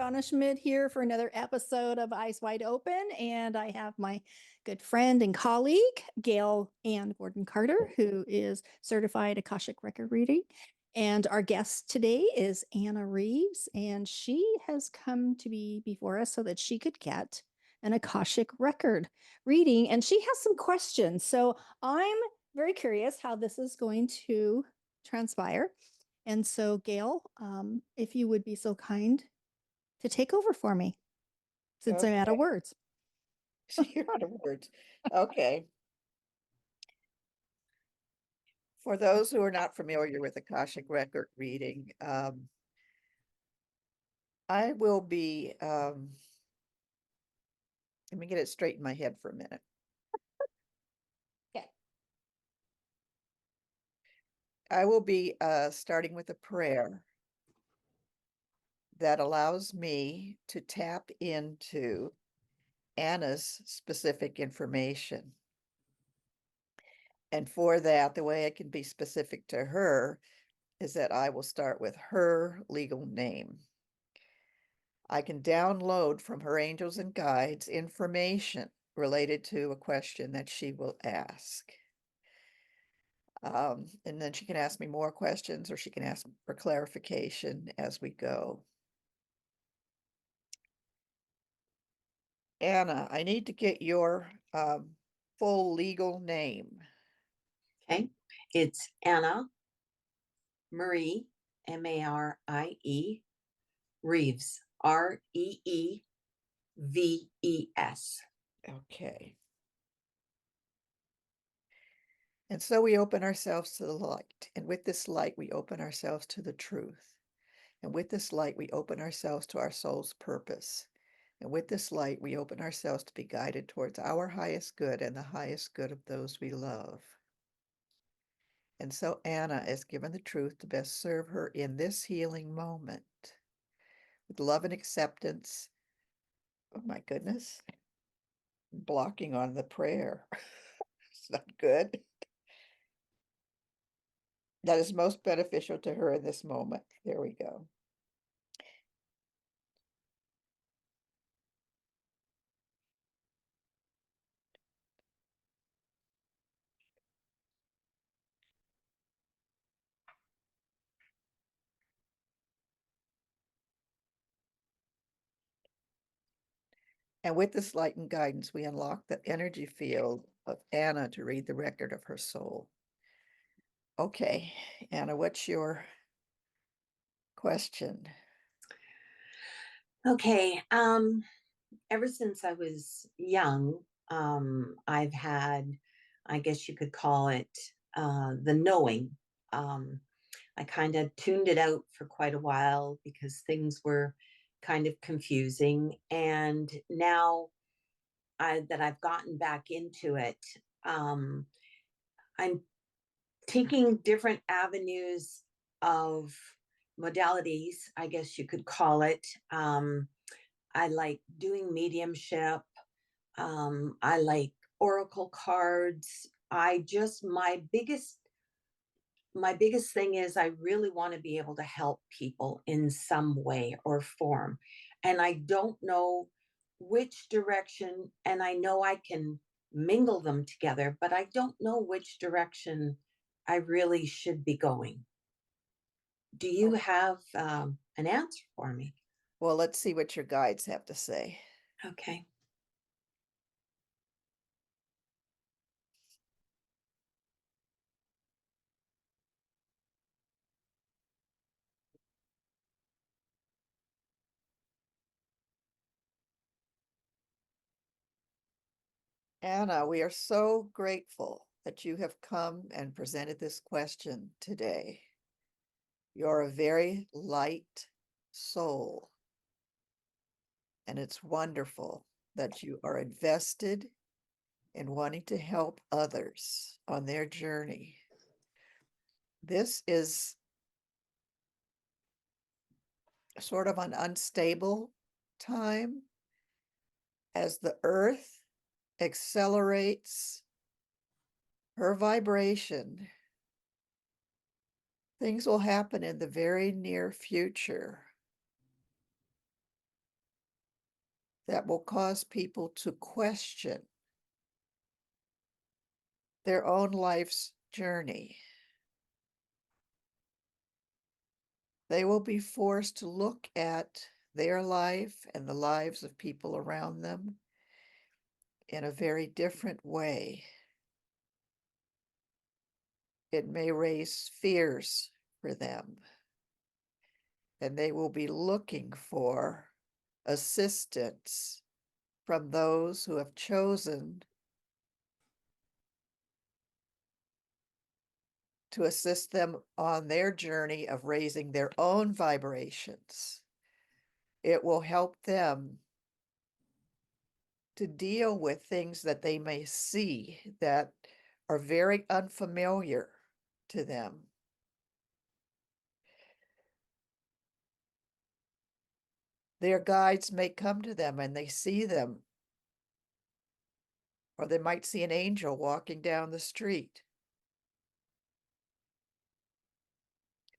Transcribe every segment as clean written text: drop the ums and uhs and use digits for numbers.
Donna Schmid here for another episode of Eyes Wide Open. And I have my good friend and colleague, Gail Ann Gordon Carter, who is certified Akashic Record Reading. And our guest today is Anna Reeves, and she has come to be before us so that she could get an Akashic Record reading. And she has some questions. So I'm very curious how this is going to transpire. And so, Gail, if you would be so kind to take over for me, since I'm out of Okay. words. You're out of words. Okay. For those who are not familiar with Akashic Record Reading, I will be, let me get it straight in my head for a minute. Okay. I will be starting with a prayer that allows me to tap into Anna's specific information. And for that, the way I can be specific to her is that I will start with her legal name. I can download from her angels and guides information related to a question that she will ask. And then she can ask me more questions, or she can ask for clarification as we go. Anna, I need to get your full legal name. Okay, it's Anna Marie, Marie, Reeves, Reeves. Okay. And so we open ourselves to the light. And with this light, we open ourselves to the truth. And with this light, we open ourselves to our soul's purpose. And with this light, we open ourselves to be guided towards our highest good and the highest good of those we love. And so Anna is given the truth to best serve her in this healing moment. With love and acceptance. Oh my goodness. Blocking on the prayer. It's not good. That is most beneficial to her in this moment. There we go. And with this light and guidance, we unlock the energy field of Anna to read the record of her soul. Okay, Anna, what's your question? Okay, ever since I was young, I've had, I guess you could call it, the knowing. I kind of tuned it out for quite a while because things were kind of confusing. And now that I've gotten back into it, I'm taking different avenues of modalities, I guess you could call it. I like doing mediumship. I like oracle cards. My biggest thing is I really want to be able to help people in some way or form. And I don't know which direction, and I know I can mingle them together, but I don't know which direction I really should be going. Do you have an answer for me? Well, let's see what your guides have to say. Okay. Anna, we are so grateful that you have come and presented this question today. You're a very light soul, and it's wonderful that you are invested in wanting to help others on their journey. This is sort of an unstable time as the earth accelerates her vibration. Things will happen in the very near future that will cause people to question their own life's journey. They will be forced to look at their life and the lives of people around them in a very different way. It may raise fears for them, and they will be looking for assistance from those who have chosen to assist them on their journey of raising their own vibrations. It will help them to deal with things that they may see that are very unfamiliar to them. Their guides may come to them and they see them, or they might see an angel walking down the street.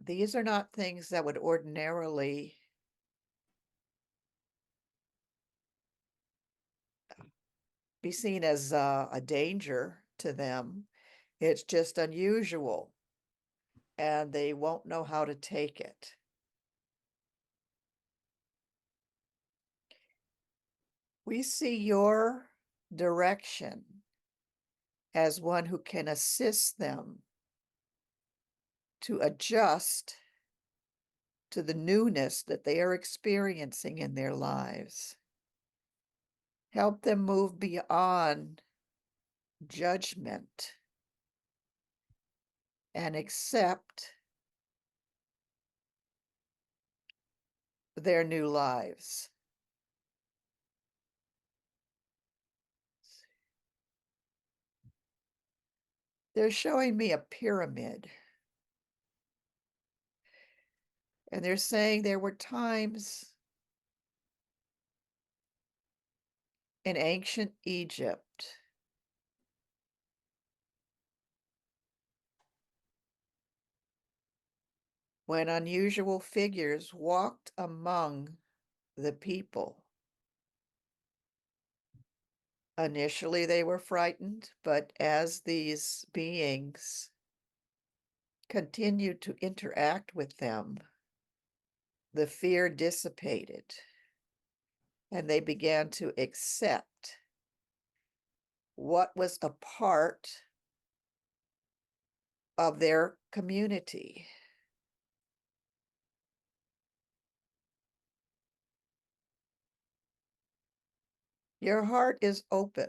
These are not things that would ordinarily be seen as a danger to them. It's just unusual, and they won't know how to take it. We see your direction as one who can assist them to adjust to the newness that they are experiencing in their lives. Help them move beyond judgment and accept their new lives. They're showing me a pyramid. And they're saying there were times in ancient Egypt when unusual figures walked among the people. Initially, they were frightened, but as these beings continued to interact with them, the fear dissipated, and they began to accept what was a part of their community. Your heart is open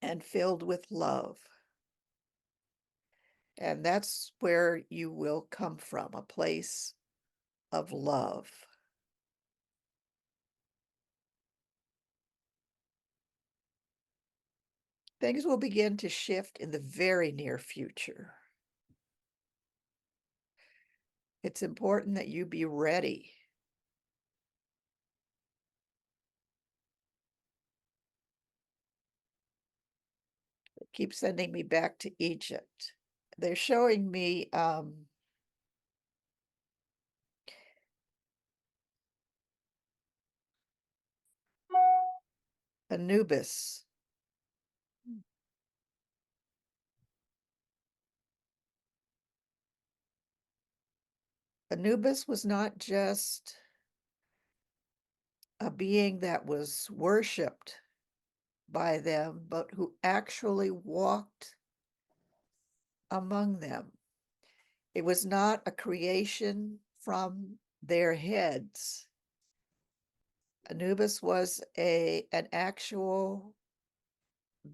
and filled with love. And that's where you will come from, a place of love. Things will begin to shift in the very near future. It's important that you be ready. Keep sending me back to Egypt. They're showing me Anubis. Anubis was not just a being that was worshipped by them, but who actually walked among them. It was not a creation from their heads. Anubis was an actual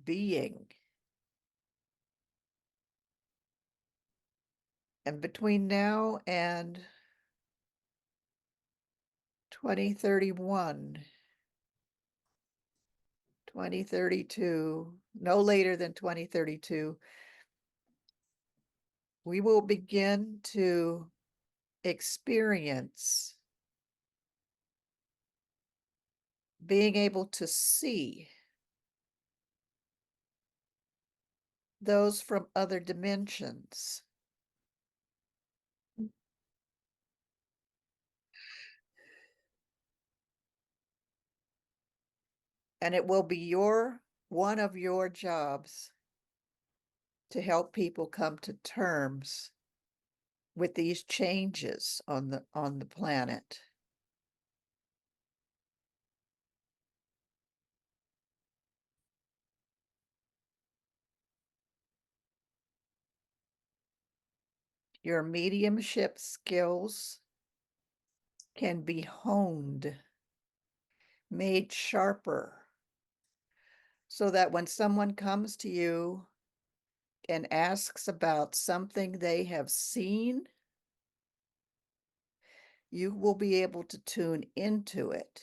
being. And between now and 2031, 2032, no later than 2032, we will begin to experience being able to see those from other dimensions. And it will be one of your jobs to help people come to terms with these changes on the planet. Your mediumship skills can be honed, made sharper, so that when someone comes to you and asks about something they have seen, you will be able to tune into it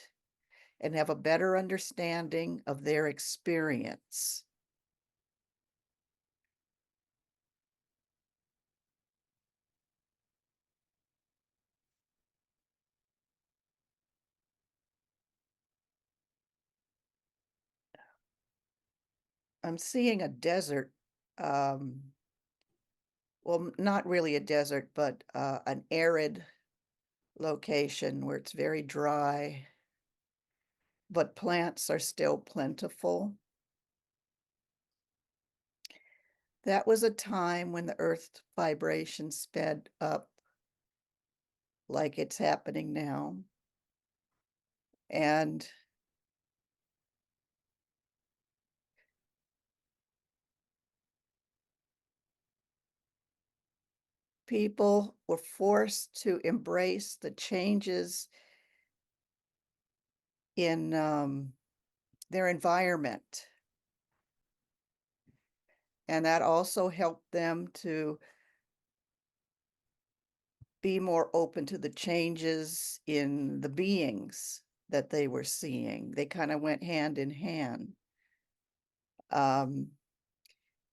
and have a better understanding of their experience. I'm seeing a desert, well, not really a desert, but an arid location where it's very dry, but plants are still plentiful. That was a time when the earth's vibration sped up like it's happening now. And people were forced to embrace the changes in their environment. And that also helped them to be more open to the changes in the beings that they were seeing. They kind of went hand in hand.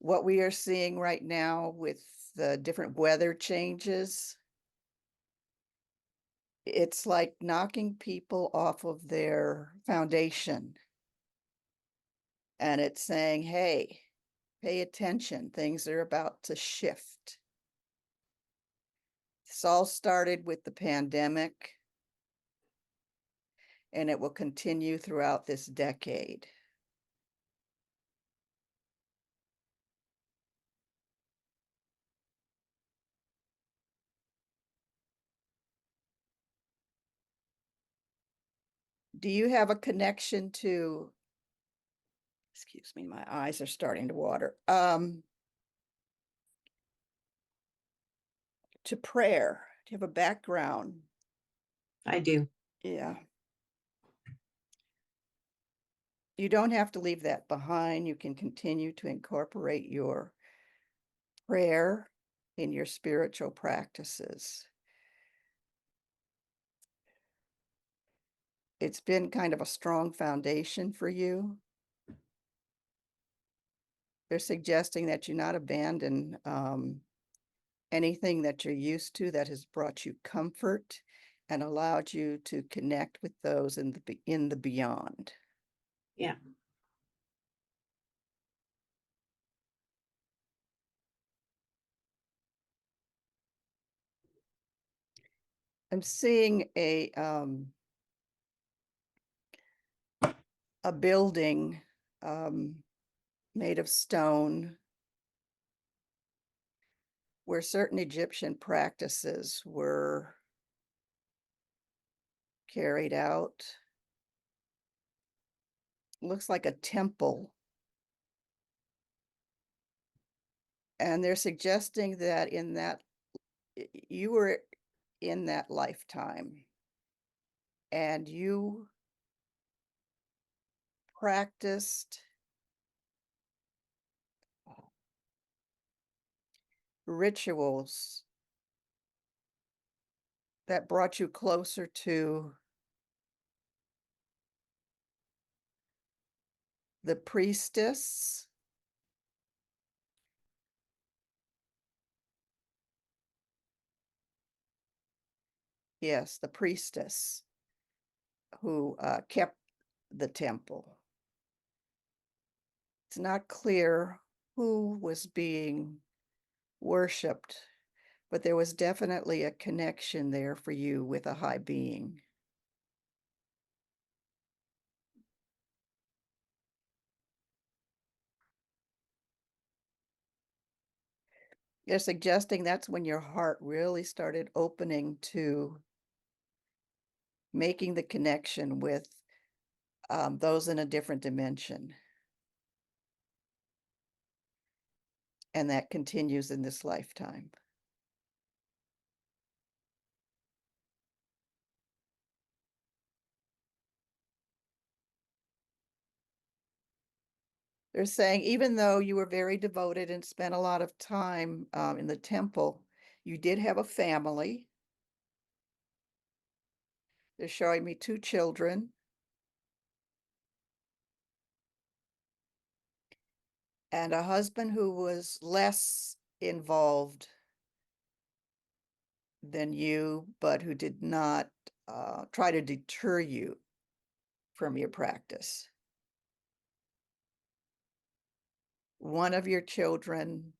What we are seeing right now with the different weather changes, it's like knocking people off of their foundation. And it's saying, hey, pay attention, things are about to shift. This all started with the pandemic, and it will continue throughout this decade. Do you have a connection to, excuse me, my eyes are starting to water, to prayer? Do you have a background? I do. Yeah. You don't have to leave that behind. You can continue to incorporate your prayer in your spiritual practices. It's been kind of a strong foundation for you. They're suggesting that you not abandon anything that you're used to that has brought you comfort and allowed you to connect with those in the beyond. Yeah. I'm seeing a building made of stone where certain Egyptian practices were carried out. Looks like a temple. And they're suggesting that you were in that lifetime and you practiced rituals that brought you closer to the priestess. Yes, the priestess who kept the temple. It's not clear who was being worshipped, but there was definitely a connection there for you with a high being. You're suggesting that's when your heart really started opening to making the connection with those in a different dimension. And that continues in this lifetime. They're saying even though you were very devoted and spent a lot of time in the temple, you did have a family. They're showing me 2 children. And a husband who was less involved than you, but who did not try to deter you from your practice. One of your children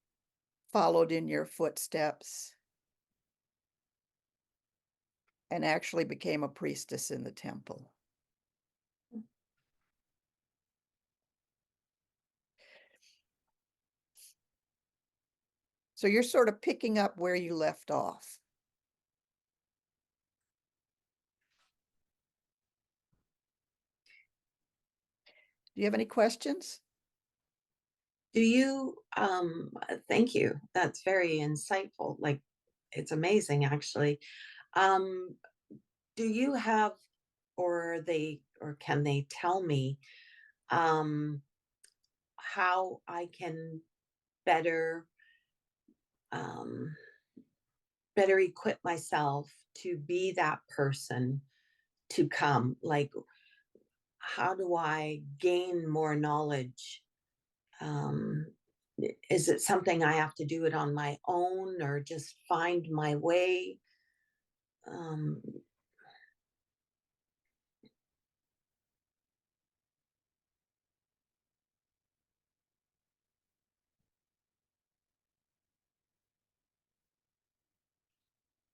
followed in your footsteps and actually became a priestess in the temple. So you're sort of picking up where you left off. Do you have any questions? Do you, thank you. That's very insightful. Like, it's amazing, actually. Um, do you have, or can they tell me, um, how I can better, um, better equip myself to be that person to come? Like, how do I gain more knowledge? Um, is it something I have to do it on my own or just find my way? Um,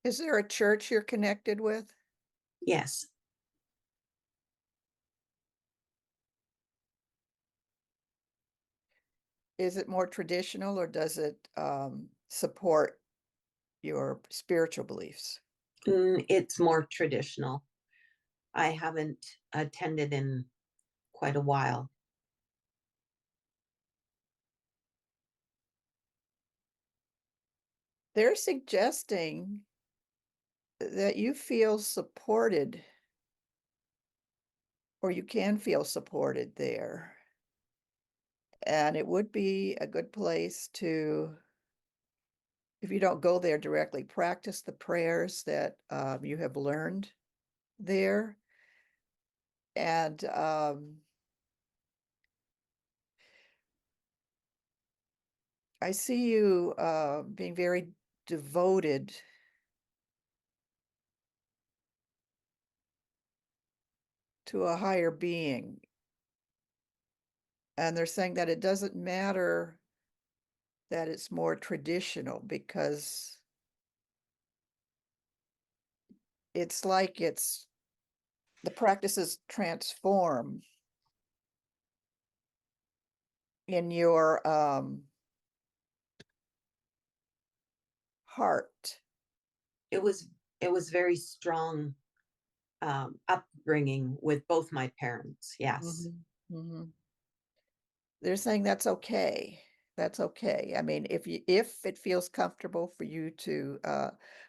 Is there a church you're connected with? yes. Is it more traditional or does it support your spiritual beliefs? It's more traditional. I haven't attended in quite a while. They're suggesting that you feel supported, or you can feel supported there. And it would be a good place to, if you don't go there directly, practice the prayers that you have learned there. And I see you being very devoted to a higher being. And they're saying that it doesn't matter that it's more traditional because it's like the practices transform in your heart. It was it was very strong upbringing with both my parents. Yes. Mhm. They're saying that's okay. That's okay. I mean, if it feels comfortable for you to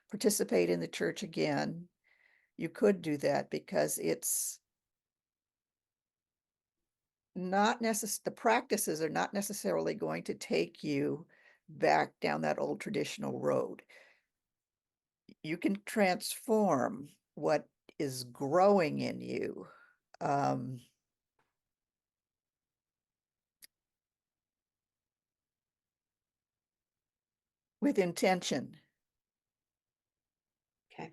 participate in the church again, you could do that because it's not the practices are not necessarily going to take you back down that old traditional road. You can transform what is growing in you. Um, with intention Okay.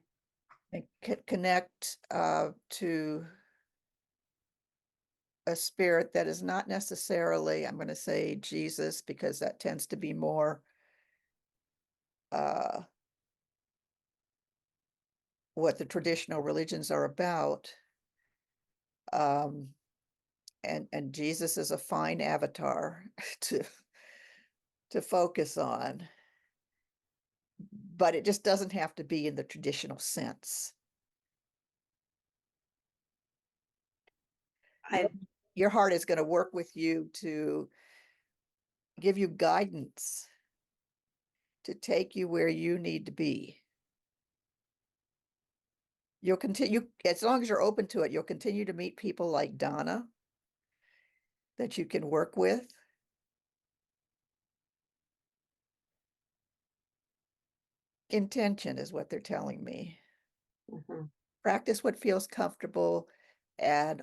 and connect to a spirit that is not necessarily, I'm going to say Jesus, because that tends to be more uh, what the traditional religions are about. Um, and Jesus is a fine avatar to focus on. but it just doesn't have to be in the traditional sense. I Your heart is going to work with you to give you guidance, to take you where you need to be. You'll continue, as long as you're open to it, you'll continue to meet people like Donna that you can work with. Intention is what they're telling me. mhm. Practice what feels comfortable and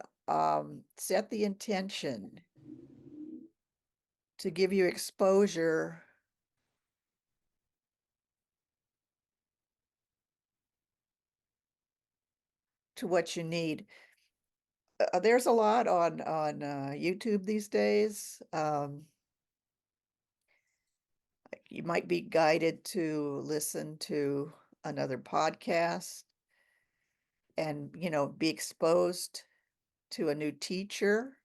set the intention to give you exposure to what you need. There's a lot on YouTube these days. You might be guided to listen to another podcast and, be exposed to a new teacher.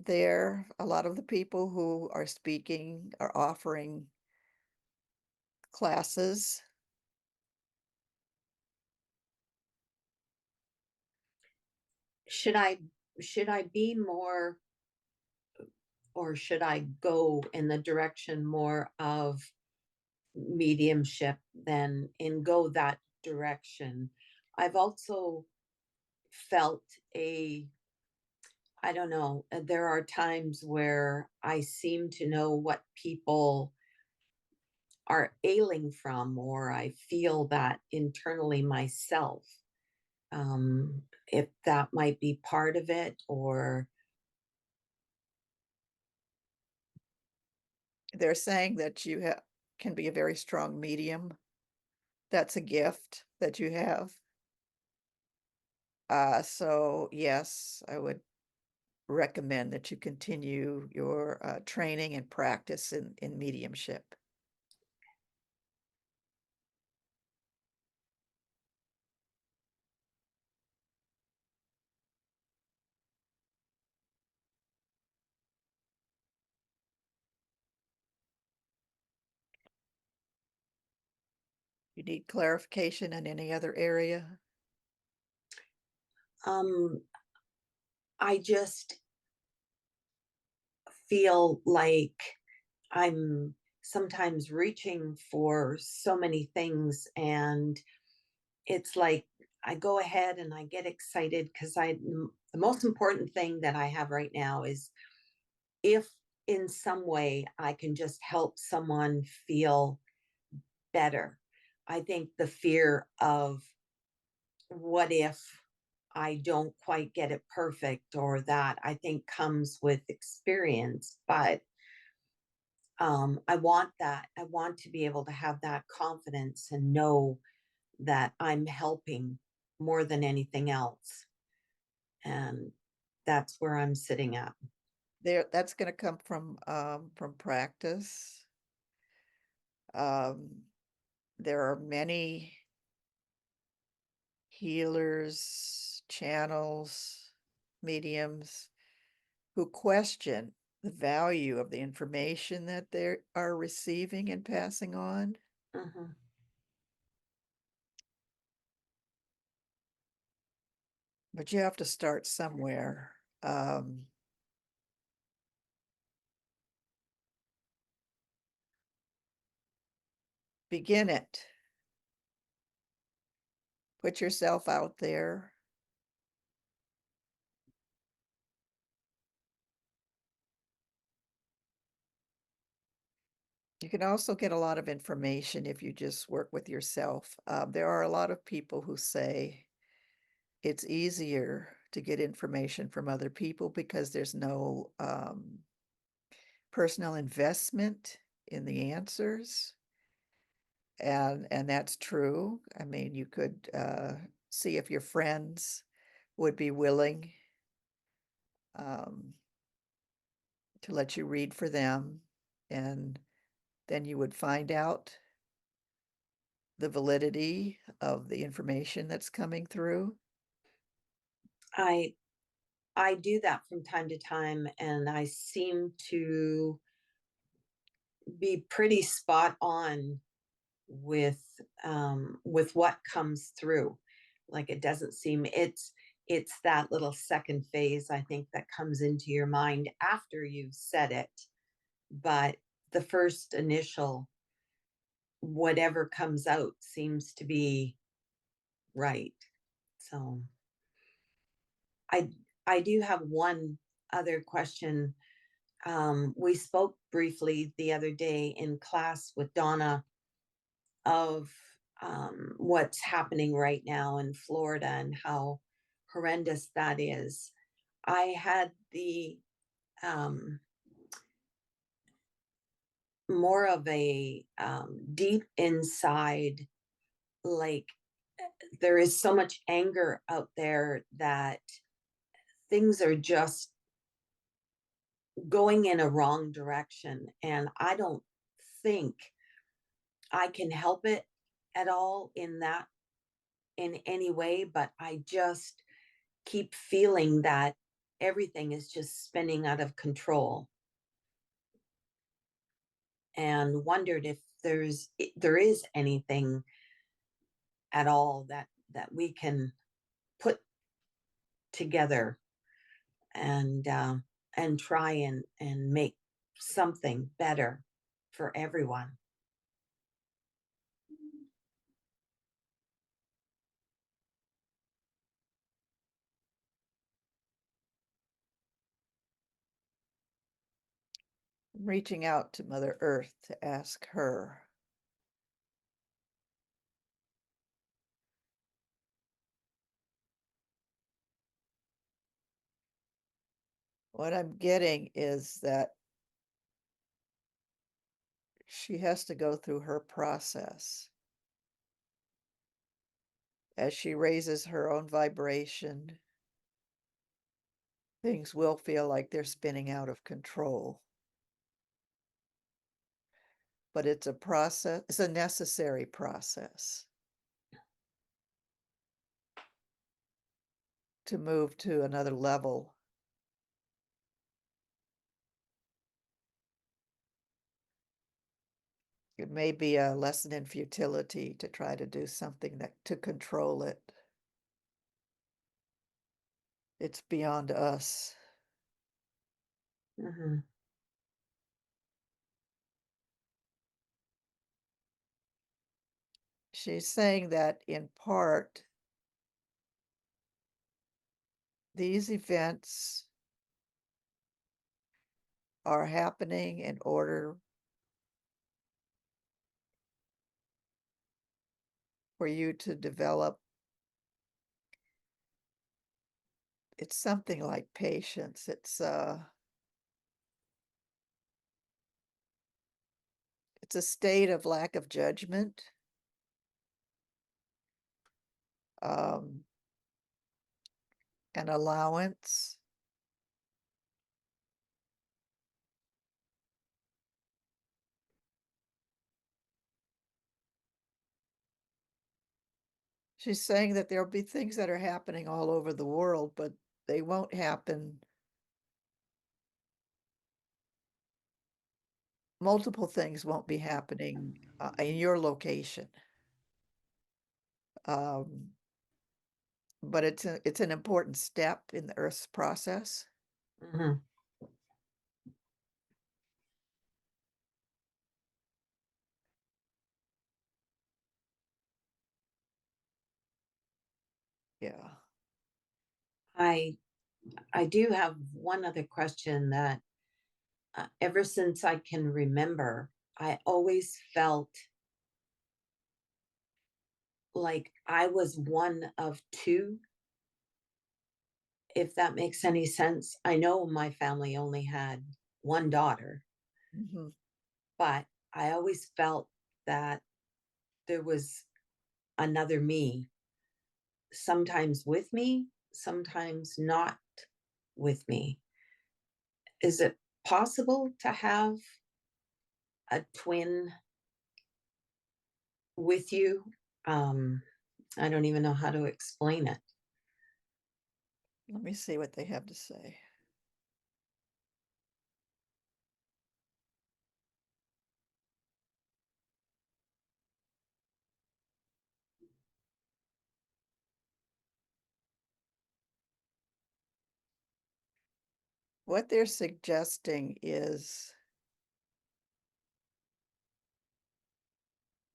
There, a lot of the people who are speaking are offering classes. Should I be more, or should I go in the direction more of mediumship than and go that direction? I've also felt I don't know, there are times where I seem to know what people are ailing from, or I feel that internally myself. If that might be part of it, or They're saying that you can be a very strong medium. That's a gift that you have. So yes, I would recommend that you continue your training and practice in mediumship. You need clarification in any other area? um, I just feel like I'm sometimes reaching for so many things, and it's like I go ahead and I get excited because the most important thing that I have right now is if in some way I can just help someone feel better. I think the fear of what if I don't quite get it perfect, or that, I think comes with experience. But I want that. I want to be able to have that confidence and know that I'm helping more than anything else. And that's where I'm sitting at. That's going to come from practice. There are many healers, channels, mediums who question the value of the information that they are receiving and passing on. Mhm. But you have to start somewhere. Begin it. Put yourself out there. You can also get a lot of information if you just work with yourself. There are a lot of people who say it's easier to get information from other people because there's no personal investment in the answers. And that's true. I mean, you could see if your friends would be willing um, to let you read for them, and then you would find out the validity of the information that's coming through. I I do that from time to time, and I seem to be pretty spot on with what comes through. Like, it doesn't seem, it's that little second phase, I think, that comes into your mind after you've said it. But the first initial, whatever comes out, seems to be right. So I I do have one other question. We spoke briefly the other day in class with Donna of what's happening right now in Florida and how horrendous that is. I had the um, more of a deep inside, like, there is so much anger out there that things are just going in a wrong direction. And I don't think I can help it at all in that, in any way, but I just keep feeling that everything is just spinning out of control, and wondered if there is anything at all that we can put together and try and make something better for everyone. I'm reaching out to Mother Earth to ask her. What I'm getting is that she has to go through her process. As she raises her own vibration, things will feel like they're spinning out of control. But it's a process, it's a necessary process to move to another level. It may be a lesson in futility to try to do something to control it. It's beyond us. Mhm. She's saying that in part, these events are happening in order for you to develop, it's something like patience. It's a state of lack of judgment. An allowance. She's saying that there'll be things that are happening all over the world, but they won't happen. Multiple things won't be happening in your location. But it's an important step in the Earth's process. Mhm. Yeah. I do have one other question that ever since I can remember, I always felt like I was one of two, if that makes any sense. I know my family only had one daughter, Mhm. but I always felt that there was another me, sometimes with me, sometimes not with me. Is it possible to have a twin with you? I don't even know how to explain it. Let me see what they have to say. What they're suggesting is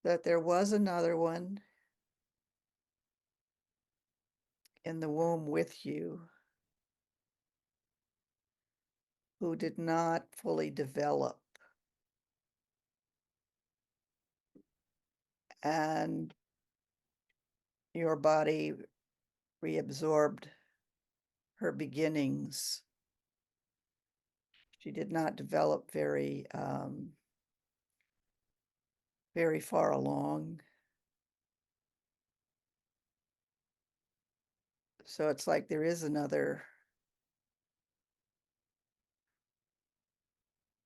that there was another one in the womb with you who did not fully develop. And your body reabsorbed her beginnings. She did not develop very far along. So it's like there is another,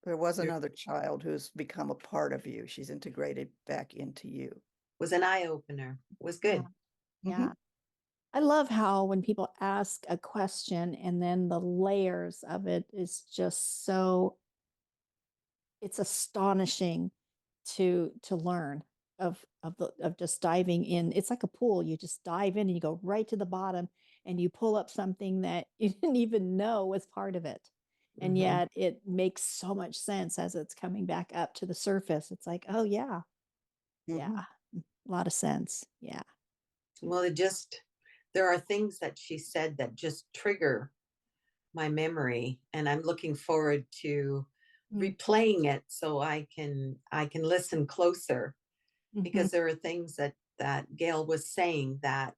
there was There another child who's become a part of you. She's integrated back into you. was an eye opener. Was Yeah. good. Yeah. I love how when people ask a question and then the layers of it is just so, it's astonishing to learn of just diving in. It's like a pool. You just dive in and you go right to the bottom and you pull up something that you didn't even know was part of it. And Mhm. yet it makes so much sense as it's coming back up to the surface. It's like, oh yeah, yeah, a lot of sense. Yeah. Well, there are things that she said that just trigger my memory, and I'm looking forward to Mm. replaying it so I can listen closer, because Mhm. there are things that Gail was saying that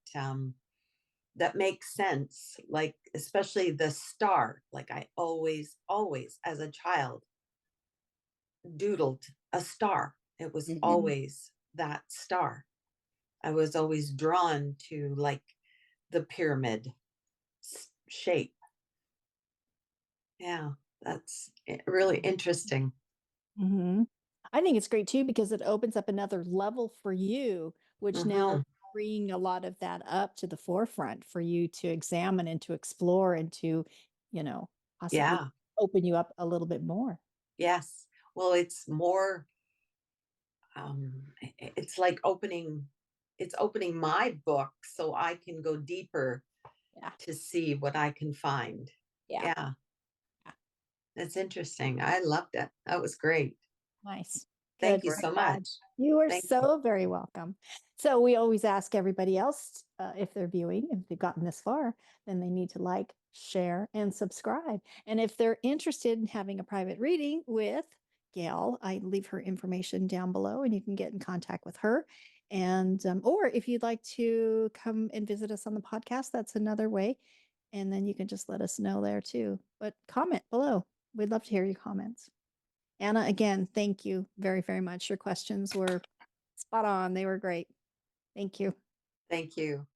makes sense, like especially the star. Like I always as a child doodled a star. It was always that star. I was always drawn to like the pyramid shape. Yeah, that's really interesting. Mhm. I think it's great too because it opens up another level for you, which now Hmm. bring a lot of that up to the forefront for you to examine and to explore and to, you know, possibly Yeah. open you up a little bit more. Yes. Well, it's more. It's like opening my book so I can go deeper Yeah. to see what I can find. Yeah. Yeah, Yeah. that's interesting. I loved it. That was great. Nice. Thank Good. you We're so glad. much. You are Thank you. so very welcome. So we always ask everybody else if they're viewing, if they've gotten this far, then they need to like, share, and subscribe. And if they're interested in having a private reading with Gail, I leave her information down below and you can get in contact with her. And or if you'd like to come and visit us on the podcast, that's another way. And then you can just let us know there too. But comment below. We'd love to hear your comments. Anna, again, thank you very, very much. Your questions were spot on. They were great. Thank you. Thank you.